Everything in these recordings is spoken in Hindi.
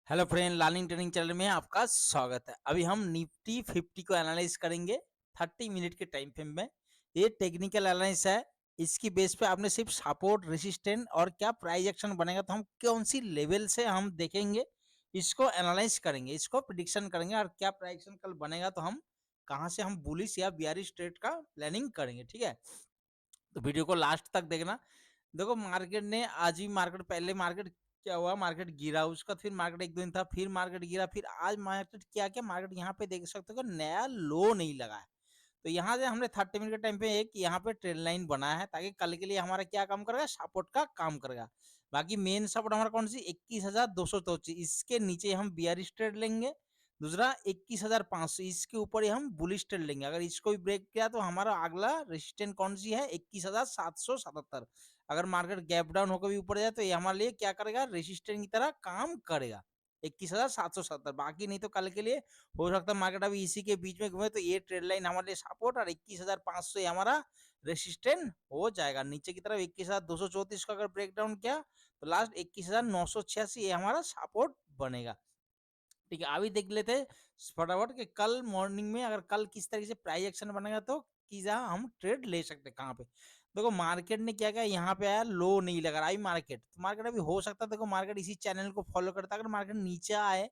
Hello friend, learning training channel में आपका स्वागत है। अभी हम निफ्टी 50 को एनालाइज करेंगे 30 मिनट के टाइम फ्रेम में। ये टेक्निकल एनालिसिस है। इसकी बेस पे आपने सिर्फ सपोर्ट, रेजिस्टेंस और क्या प्राइस एक्शन बनेगा, तो हम कौन सी लेवल से हम देखेंगे, इसको एनालाइज करेंगे, इसको प्रिडिक्शन करेंगे, और क्या प्राइस एक्शन कल बनेगा तो हम कहाँ से हम बुलिश या बियरिश ट्रेड का प्लानिंग करेंगे। ठीक है, तो वीडियो को लास्ट तक देखना। देखो, मार्केट ने आज ही पहले मार्केट क्या हुआ, मार्केट गिरा, उसका फिर मार्केट एक दो दिन था, फिर मार्केट गिरा, फिर आज मार्केट क्या क्या मार्केट यहाँ पे देख सकते हो कि नया लो नहीं लगा है। तो यहाँ से हमने 30 मिनट के टाइम पे एक यहाँ पे ट्रेंड लाइन बनाया है, ताकि कल के लिए हमारा क्या काम करेगा, सपोर्ट का काम करेगा। बाकी मेन सपोर्ट हमारा कौन सी, 21,224, इसके नीचे हम बियरिश ट्रेड लेंगे। दूसरा 21,500, इसके ऊपर ही हम बुलिश ट्रेड लेंगे। अगर इसको भी ब्रेक किया तो हमारा अगला रेजिस्टेंस कौन सी है, 21,777। अगर मार्केट गैप डाउन होकर भी ऊपर जाए तो ये हमारे लिए क्या करेगा, रेजिस्टेंस की तरह काम करेगा, 21,770। बाकी नहीं तो कल के लिए हो सकता है मार्केट अभी इसी के बीच में घूमे, तो ये ट्रेड लाइन हमारे लिए सपोर्ट और 21,500 हमारा रेसिस्टेंट हो जाएगा। नीचे की तरफ 21,234 का अगर ब्रेक डाउन किया तो लास्ट 21,986 ये हमारा सपोर्ट बनेगा। ठीक है, अभी देख लेते हैं फटाफट कि कल मॉर्निंग में अगर कल किस तरीके से प्राइस एक्शन बनेगा तो कि जहाँ हम ट्रेड ले सकते हैं कहाँ पे। देखो, मार्केट ने क्या किया, यहाँ पे आया, लो नहीं लगा रहा। अभी मार्केट अभी हो सकता है, देखो मार्केट इसी चैनल को फॉलो करता है। अगर मार्केट नीचे आए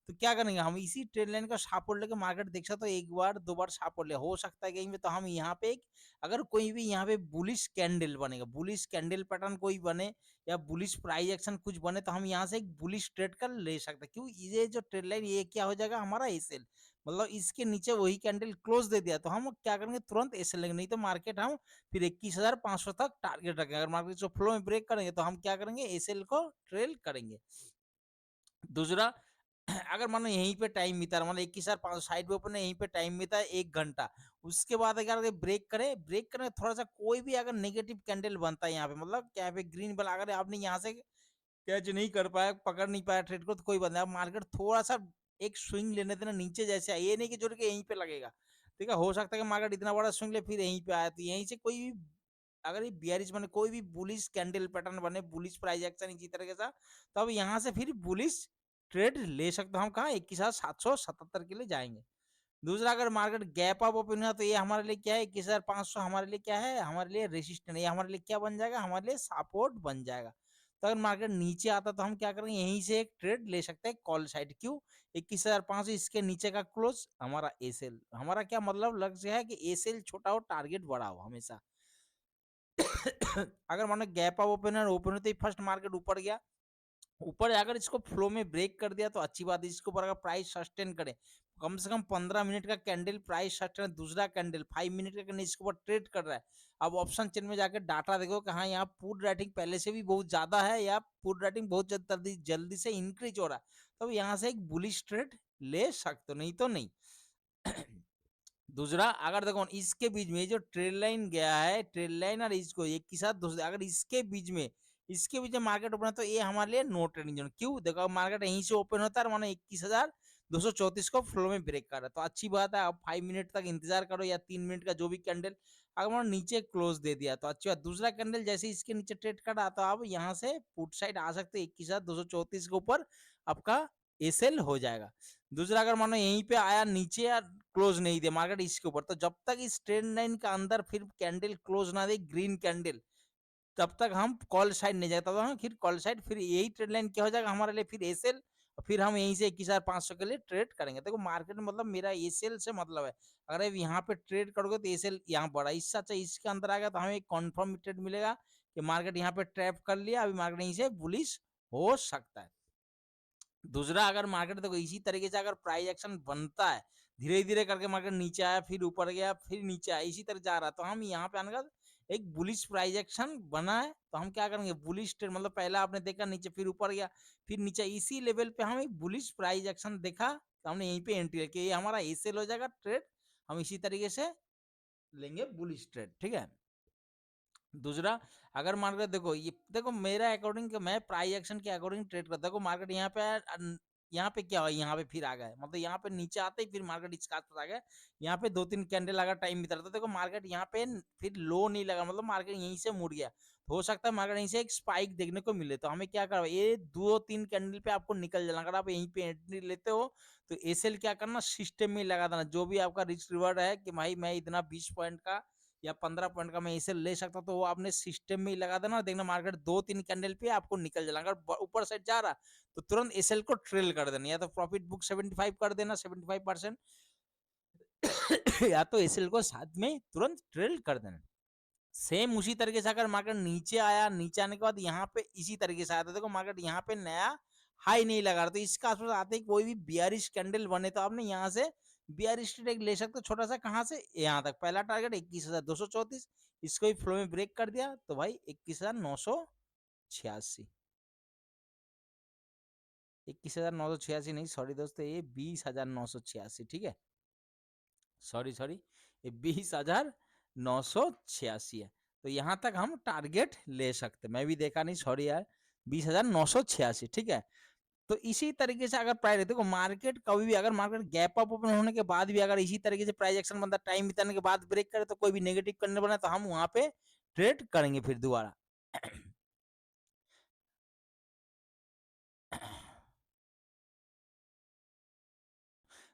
तो क्या करेंगे, हम इसी ट्रेड लाइन का सपोर्ट लेके मार्केट देख सकते हो, एक बार दो बार सपोर्ट ले हो सकता है कहीं पे, तो हम यहाँ पे अगर कोई भी यहाँ पे बुलिश कैंडल बनेगा, बुलिश कैंडल पैटर्न कोई बने या बुलिश प्राइस एक्शन कुछ बने, तो हम यहाँ से एक बुलिश ट्रेड कर ले सकते हैं। क्यों, ये जो ट्रेड लाइन ये क्या हो जाएगा हमारा एसएल, मतलब इसके नीचे वही कैंडल क्लोज दे दिया तो हम क्या करेंगे, तुरंत एसएल लेंगे। नहीं तो मार्केट हम फिर 21,500 तक टारगेट रखेंगे। अगर मार्केट जो फ्लो में ब्रेक करेंगे तो हम क्या करेंगे, एसएल को ट्रेल करेंगे। दूसरा, अगर मानो यहीं पे टाइम बीता रहा, मतलब 21,500 साइड पे ओपन है, यहीं पे टाइम बीता है 1 घंटा, उसके बाद अगर ब्रेक करे थोड़ा सा, कोई भी अगर नेगेटिव कैंडल बनता है यहाँ पे, मतलब क्या पे ग्रीन बल, अगर आपने यहाँ से कैच नहीं कर पाया, पकड़ नहीं पाया ट्रेड को, तो कोई बंदा, मार्केट थोड़ा सा एक स्विंग लेने देना नीचे जैसे आए, ये नहीं कि जोड़ के यहीं पे लगेगा। ठीक है, हो सकता है कि मार्केट इतना बड़ा स्विंग ले फिर यहीं पे आया, तो यहीं से कोई भी अगर ये बियरिश बने, कोई भी बुलिश कैंडल पैटर्न बने, बुलिश प्राइस एक्शन इसी तरह का, तो अब यहाँ से फिर बुलिश ट्रेड ले सकते हो हम, कहाँ 21,777 के लिए जाएंगे। दूसरा, अगर मार्केट गैप अप ओपन हुआ तो ये हमारे लिए क्या है, 21,500 हमारे लिए क्या है, हमारे लिए रेसिस्टेंट, ये हमारे लिए क्या बन जाएगा, हमारे लिए सपोर्ट बन जाएगा। तो अगर मार्केट नीचे आता तो हम क्या करेंगे, यहीं से एक ट्रेड ले सकते हैं कॉल साइड। क्यों, 21,500 इसके नीचे का क्लोज हमारा एसएल, हमारा क्या मतलब लक्ष्य है कि एसएल छोटा हो, टारगेट बड़ा हो हमेशा। अगर मानो गैप अप ओपन होते ही फर्स्ट मार्केट ऊपर गया, ऊपर अगर इसको फ्लो में ब्रेक कर दिया तो अच्छी बात है। इसके ऊपर अगर प्राइस सस्टेन करे, कम से कम 15 मिनट का कैंडल प्राइस सस्टेन, दूसरा कैंडल 5 मिनट का कैंडल इसके ऊपर ट्रेड कर रहा है। अब ऑप्शन चेन में जाकर डाटा देखो कि हाँ, यहाँ पुट राइटिंग पहले से भी बहुत ज्यादा है या पुट राइटिंग बहुत जल्दी जल्दी से इंक्रीज हो रहा है, तो यहाँ से एक बुलिश ट्रेड ले सकते हो, नहीं तो नहीं। दूसरा, अगर देखो इसके बीच में जो ट्रेड लाइन गया है, ट्रेड लाइन और इसको एक के साथ दूसरे, अगर इसके बीच में मार्केट ओपन है तो ये हमारे लिए नो ट्रेडिंग जोन। क्यों, देखो मार्केट यहीं से ओपन होता है, मानो 21,234 को फ्लो में ब्रेक कर रहा है, तो अच्छी बात है। अब 5 मिनट तक इंतजार करो या 3 मिनट का जो भी कैंडल, अगर मानो नीचे क्लोज दे दिया तो अच्छी बात। दूसरा कैंडल जैसे इसके नीचे ट्रेड कर रहा, तो अब यहाँ से पुट साइड आ सकते 21,234 के ऊपर आपका एसएल हो जाएगा। दूसरा, अगर मानो यहीं पे आया नीचे या क्लोज नहीं दे मार्केट इसके ऊपर, तो जब तक इस ट्रेंड लाइन का अंदर फिर कैंडल क्लोज ना दे ग्रीन कैंडल, तब तक हम कॉल साइड नहीं जाता, तो हम फिर कॉल साइड, फिर यही ट्रेड लाइन क्या हो जाएगा हमारे लिए, फिर एसएल, और फिर हम यहीं से 21,500 के लिए ट्रेड करेंगे। देखो, मार्केट में मतलब मेरा एसएल से मतलब है, अगर आप यहाँ पे ट्रेड करोगे तो एसएल यहाँ बढ़ा, इससे अच्छा इसके अंदर आ गया तो हमें एक कॉन्फर्म ट्रेड मिलेगा कि मार्केट यहाँ पे ट्रैप कर लिया, अभी मार्केट यहीं से बुलिश हो सकता है। दूसरा, अगर मार्केट देखो इसी तरीके से अगर प्राइस एक्शन बनता है, धीरे धीरे करके मार्केट नीचे आया, फिर ऊपर गया, फिर नीचे आया, इसी तरह जा रहा, तो हम यहाँ पे आने का एक बुलिश प्राइस एक्शन बना है, तो हम क्या करेंगे, बुलिश ट्रेड, मतलब पहला आपने देखा नीचे फिर ऊपर गया, फिर नीचे, इसी लेवल पे हम एक बुलिश प्राइस एक्शन देखा, तो हमने यहीं पे एंट्री रखी, ये हमारा एसएल हो जाएगा ट्रेड, हम इसी तरीके से लेंगे बुलिश ट्रेड। ठीक है। दूसरा, अगर मार्केट देखो, ये देखो मेरा अकॉर्डिंग मैं प्राइस एक्शन के अकॉर्डिंग ट्रेड करता हूँ। मार्केट यहाँ पे आया, यहाँ पे क्या हुआ, यहाँ पे फिर आ गए, मतलब यहाँ पे नीचे आते ही फिर मार्केट इसका पर आ गया। यहाँ पे 2-3 कैंडल अगर टाइम बीता रहा था, देखो मार्केट यहाँ पे फिर लो नहीं लगा, मतलब मार्केट यहीं से मुड़ गया। तो हो सकता है मार्केट यहीं से एक स्पाइक देखने को मिले, तो हमें क्या करना, ये 2-3 कैंडल पे आपको निकल जाना। अगर आप यहीं पे एंट्री लेते हो तो एसएल क्या करना, सिस्टम में लगा देना। जो भी आपका रिस्क रिवार्ड है कि भाई मैं इतना 20 पॉइंट का या 15 पॉइंट का मैं एसएल ले सकता, तो वो आपने सिस्टम में ही लगा देना। देखना मार्केट 2-3 कैंडल पे आपको निकल जाना। अगर ऊपर साइड जा रहा तो तुरंत एसएल को ट्रेल कर देना, या तो प्रॉफिट बुक 75 कर देना 75%, या तो एसएल को साथ में तुरंत ट्रेल कर देना। सेम उसी तरीके से अगर मार्केट नीचे आया, नीचे आने के बाद यहाँ पे इसी तरीके से आया था, देखो मार्केट यहाँ पे नया हाई नहीं लगा रहा, तो इसका आसपास आते ही कोई भी बियरिश कैंडल बने तो आपने यहाँ से बियरिश ट्रेड ले सकते हो छोटा सा। कहाँ से, यहाँ तक पहला टारगेट 21,234, इसको भी फ्लो में ब्रेक कर दिया तो भाई 21,986, 21,986 नहीं, सॉरी दोस्तों, ये 20,986, ठीक है, सॉरी ये 20,986 है। तो यहाँ तक हम टारगेट ले सकते, मैं भी देखा नहीं, सॉरी यार, 20,986, ठीक है। तो इसी तरीके से अगर प्राइस, देखो मार्केट कभी भी अगर मार्केट गैप अप ओपन होने के बाद भी अगर इसी तरीके से प्राइस एक्शन बनता, टाइम बिताने के बाद ब्रेक करे, तो कोई भी नेगेटिव करने बना तो हम वहां पे ट्रेड करेंगे फिर दोबारा।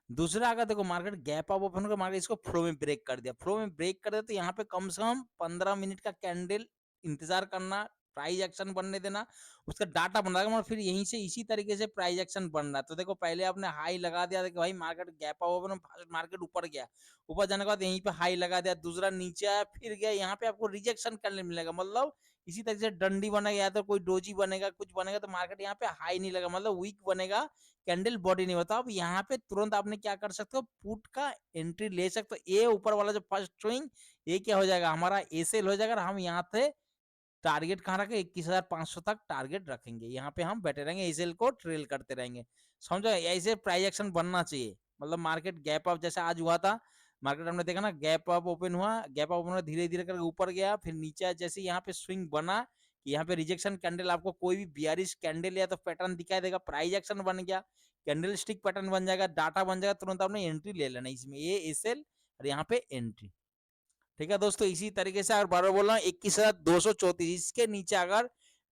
दूसरा, अगर देखो मार्केट गैप अप ओपन होकर मार्केट इसको फ्लो में ब्रेक कर दिया, फ्लो में ब्रेक कर दिया, तो यहाँ पे कम से कम 15 मिनट का कैंडल इंतजार करना, प्राइस एक्शन बनने देना, उसका डाटा बन रहा है, फिर यहीं से इसी तरीके से प्राइस एक्शन बन रहा है। तो देखो पहले आपने हाई लगा दिया कि भाई market gap up open, market ऊपर गया, ऊपर जाने के बाद यहीं पे हाई लगा दिया, दूसरा नीचे आया फिर गया, यहाँ पे आपको रिजेक्शन करने मिलेगा, मतलब इसी तरीके से डंडी बनेगा या तो कोई डोजी बनेगा, कुछ बनेगा, तो मार्केट यहाँ पे हाई नहीं लगा, मतलब वीक बनेगा, कैंडल बॉडी नहीं होता। अब यहाँ पे तुरंत आपने क्या कर सकते हो, पुट का एंट्री ले सकते हो। ये ऊपर वाला जो फर्स्ट स्विंग, ये क्या हो जाएगा, हमारा एसेल हो जाएगा। हम यहाँ से टारगेट कहाँ रखें, 21,500 तक टारगेट रखेंगे, यहाँ पे हम बैठे रहेंगे, एसेल को ट्रेल करते रहेंगे। समझो, ऐसे प्राइस एक्शन बनना चाहिए, मतलब मार्केट गैप अप जैसा आज हुआ था, मार्केट हमने देखा ना, गैप अप ओपन हुआ, गैप अप ओपन हुआ, धीरे धीरे करके ऊपर गया, फिर नीचे जैसे यहाँ पे स्विंग बना, यहाँ पे रिजेक्शन कैंडल, आपको कोई भी बियरिश कैंडल या तो पैटर्न दिखाई देगा, प्राइस एक्शन बन गया, कैंडल स्टिक पैटर्न बन जाएगा, डाटा बन जाएगा, तुरंत आपने एंट्री ले लेना इसमें, ये एसएल और यहाँ पे एंट्री। ठीक है दोस्तों, इसी तरीके से अगर बार बार बोल रहा हूँ, 21,234 इसके नीचे अगर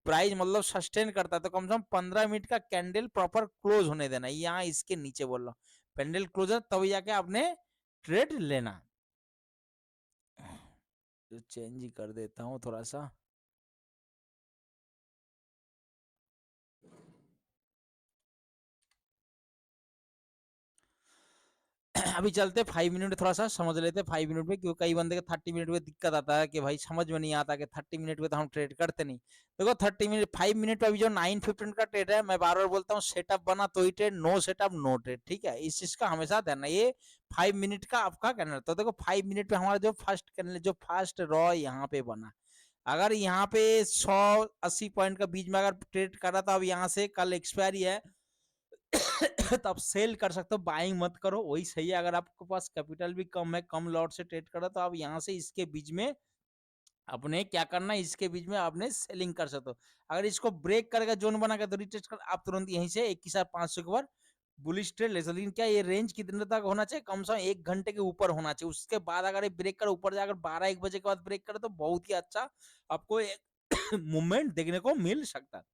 प्राइस मतलब सस्टेन करता है तो कम से कम 15 मिनट का कैंडल प्रॉपर क्लोज होने देना, यहाँ इसके नीचे बोल रहा हूँ, कैंडल क्लोजर तभी जाके आपने ट्रेड लेना। तो चेंज ही कर देता हूँ थोड़ा सा। अभी चलते 5 मिनट थोड़ा सा समझ लेते 5 मिनट में, क्योंकि कई बंदे के 30 मिनट में दिक्कत आता है कि भाई समझ में नहीं आता कि 30 मिनट में तो हम ट्रेड करते नहीं। देखो 30 मिनट 5 मिनट में अभी जो 9:15 का ट्रेड है, मैं बार बार बोलता हूँ, सेटअप बना तो ही trade, no setup no trade, ठीक है, इस चीज का हमेशा ध्यान है। ये 5 मिनट का आपका कैंडल, तो देखो 5 मिनट पे हमारा जो फर्स्ट कैंडल, जो फर्स्ट रॉ यहाँ पे बना, अगर यहाँ पे 180 पॉइंट का बीच में अगर ट्रेड करा, तो अब यहाँ से कल एक्सपायरी है, तो आप सेल कर सकते हो, बाइंग मत करो, वही सही है। अगर आपके पास कैपिटल भी कम है, कम लॉट से ट्रेड करो, तो आप यहाँ से इसके बीच में अपने क्या करना है, इसके बीच में आपने सेलिंग कर सकते हो। अगर इसको ब्रेक करेगा, जोन बनाकर, तो रिटेस्ट कर, आप तुरंत यहीं से 21,500 के ऊपर बुलिश ट्रेड ले सकते। लेकिन क्या ये रेंज कितने तक होना चाहिए, कम से कम 1 घंटे के ऊपर होना चाहिए। उसके बाद अगर ये ब्रेक कर ऊपर जाकर 12-1 बजे के बाद ब्रेक करे, तो बहुत ही अच्छा आपको एक मूवमेंट देखने को मिल सकता है।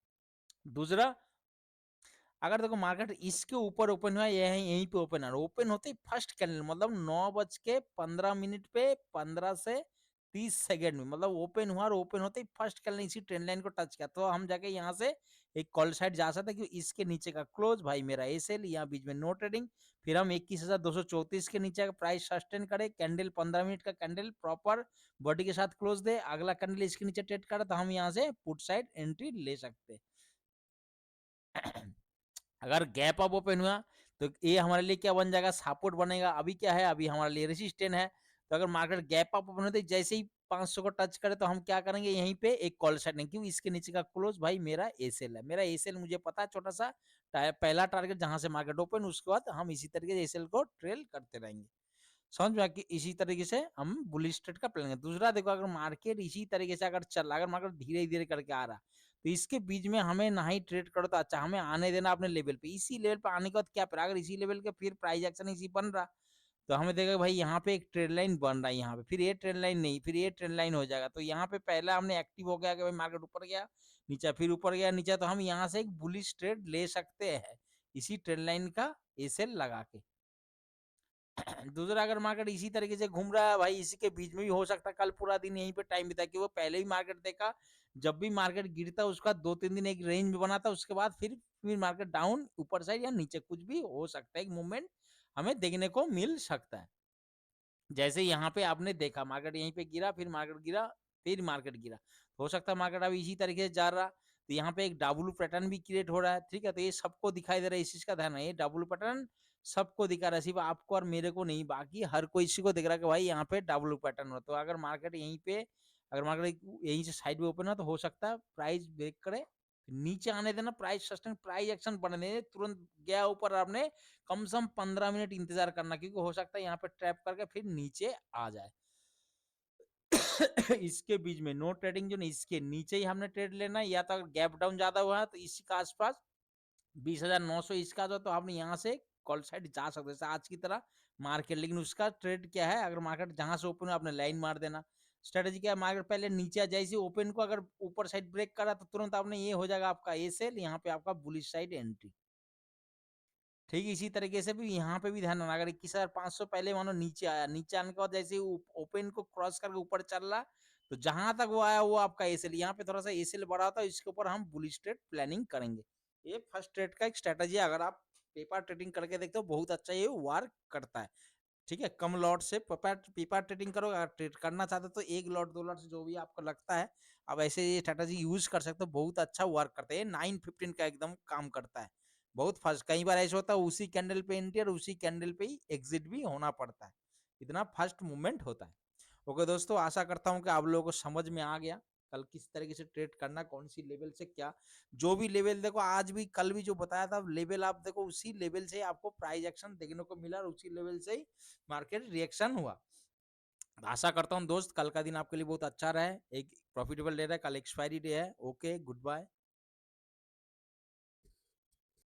दूसरा, अगर देखो मार्केट इसके ऊपर ओपन हुआ, यही यहीं पे ओपन है, ओपन होते ही फर्स्ट कैंडल, मतलब 9:15 पे 15 से 30 सेकंड में, मतलब ओपन हुआ, और ओपन होते ही फर्स्ट कैंडल इसी ट्रेंड लाइन को टच किया, तो हम जाके यहाँ से एक कॉल साइड जा सकते हैं, क्योंकि इसके नीचे का क्लोज भाई मेरा एसएल, यहाँ बीच में नो ट्रेडिंग। फिर हम 21,234 के नीचे का प्राइस सस्टेन करे, कैंडल 15 मिनट का कैंडल प्रॉपर बॉडी के साथ क्लोज दे, अगला कैंडल इसके नीचे ट्रेड करे, तो हम यहाँ से पुट साइड एंट्री ले सकते हैं। अगर गैप अप ओपन हुआ, तो ये हमारे लिए क्या बन जाएगा, सपोर्ट बनेगा। अभी क्या है, अभी हमारे लिए रेसिस्टेंट है। तो अगर मार्केट गैप अप ओपन होते जैसे ही 500 को टच करे, तो हम क्या करेंगे, यहीं पे एक कॉल सेट नहीं, क्यों, इसके नीचे का क्लोज भाई मेरा एसएल है, मेरा एसएल मुझे पता है, छोटा सा पहला टारगेट जहां से मार्केट ओपन, उसके बाद हम इसी तरीके से एसएल को ट्रेल करते रहेंगे। समझ में कि इसी तरीके से हम बुलिश ट्रेड का प्लान। दूसरा देखो, अगर मार्केट इसी तरीके से अगर चल रहा, अगर मार्केट धीरे धीरे करके आ रहा, तो इसके बीच में हमें ना ही ट्रेड करो तो अच्छा, हमें आने देना अपने लेवल पे। इसी लेवल पे आने के बाद क्या करा, अगर इसी लेवल के फिर प्राइस एक्शन इसी बन रहा, तो हमें देगा भाई यहाँ पे एक ट्रेड लाइन बन रहा है यहाँ पे, फिर ये ट्रेड लाइन नहीं, फिर ये ट्रेड लाइन हो जाएगा। तो यहाँ पे पहला हमने एक्टिव हो गया कि भाई मार्केट ऊपर गया नीचा, फिर ऊपर गया नीचा, तो हम यहाँ से एक बुलिश ट्रेड ले सकते हैं इसी ट्रेड लाइन का एसएल लगा के। दूसरा, अगर मार्केट इसी तरीके से घूम रहा है भाई, इसी के बीच में भी हो सकता है कल पूरा दिन यहीं पे टाइम बिता, कि वो पहले ही मार्केट देखा, जब भी मार्केट गिरता उसका 2-3 दिन एक रेंज में बनाता, उसके बाद फिर मार्केट डाउन ऊपर साइड या नीचे कुछ भी हो सकता है, एक मूवमेंट हमें देखने को मिल सकता है। जैसे यहाँ पे आपने देखा मार्केट यहीं पे गिरा, फिर मार्केट गिरा, फिर मार्केट गिरा, हो सकता है मार्केट अभी इसी तरीके से जा रहा, तो यहाँ पे एक डब्ल्यू पैटर्न भी क्रिएट हो रहा है, ठीक है। तो ये सबको दिखाई दे रहा है, इस चीज का ध्यान है, ये डब्ल्यू पैटर्न सबको दिखा रहा है, सिर्फ आपको और मेरे को नहीं, बाकी हर कोई इसी को दिख रहा है कि भाई यहाँ पे डब्ल्यू पैटर्न हो। तो अगर मार्केट यहीं पे, अगर मार्केट यहीं से साइड में ओपन है, तो हो सकता है प्राइस ब्रेक करे, नीचे आने देना, प्राइस सस्टेन, प्राइस एक्शन बनने दे, तुरंत गया ऊपर, आपने कम से कम 15 मिनट इंतजार करना, क्योंकि हो सकता है यहाँ पे ट्रैप करके फिर नीचे आ जाए। इसके बीच में नो ट्रेडिंग जो नहीं, इसके नीचे ही हमने ट्रेड लेना है, या तो अगर गैप डाउन ज्यादा हुआ है तो इसी का आसपास 20,900 इसका जो, तो आपने यहाँ से कॉल साइड जा सकते हैं आज की तरह मार्केट। लेकिन उसका ट्रेड क्या है, अगर मार्केट जहां से ओपन है आपने लाइन मार देना। स्ट्रेटेजी क्या है, मार्केट पहले नीचे आ जाए, ओपन को अगर ऊपर साइड ब्रेक करा तो तुरंत आपने, ये हो जाएगा आपका ए सेल, यहाँ पे आपका बुलिश साइड एंट्री। ठीक है, इसी तरीके से भी यहाँ पे भी ध्यान रखना, अगर 21,500 पहले मानो नीचे आया, नीचे आने के बाद जैसे ओपन को क्रॉस करके ऊपर चल रहा, तो जहां तक वो आया वो आपका एसएल, यहाँ पे थोड़ा सा एसएल बढ़ा था, इसके ऊपर हम बुलिश ट्रेड प्लानिंग करेंगे। ये फर्स्ट ट्रेड का एक स्ट्रेटेजी है, अगर आप पेपर ट्रेडिंग करके देखते हो बहुत अच्छा ये वर्क करता है। ठीक है, कम लॉट से पेपर ट्रेडिंग करो, अगर ट्रेड करना चाहते हो तो 1 लॉट 2 लॉट से जो भी आपको लगता है अब ऐसे ये स्ट्रेटेजी यूज कर सकते हो, बहुत अच्छा वर्क करता है। 9:15 का एकदम काम करता है, बहुत फास्ट। कई बार ऐसा होता है उसी कैंडल पे एंट्री और उसी कैंडल पे ही एग्जिट भी होना पड़ता है, इतना फास्ट मूवमेंट होता है। ओके दोस्तों, आशा करता हूँ कि आप लोगों को समझ में आ गया कल किस तरीके से ट्रेड करना, कौन सी लेवल से क्या, जो भी लेवल देखो आज भी कल भी जो बताया था लेवल, आप देखो उसी लेवल से आपको प्राइस एक्शन देखने को मिला और उसी लेवल से ही मार्केट रिएक्शन हुआ। आशा करता हूँ दोस्त कल का दिन आपके लिए बहुत अच्छा रहे, एक प्रॉफिटेबल डे रहे, कल एक्सपायरी डे है। Okay, good bye.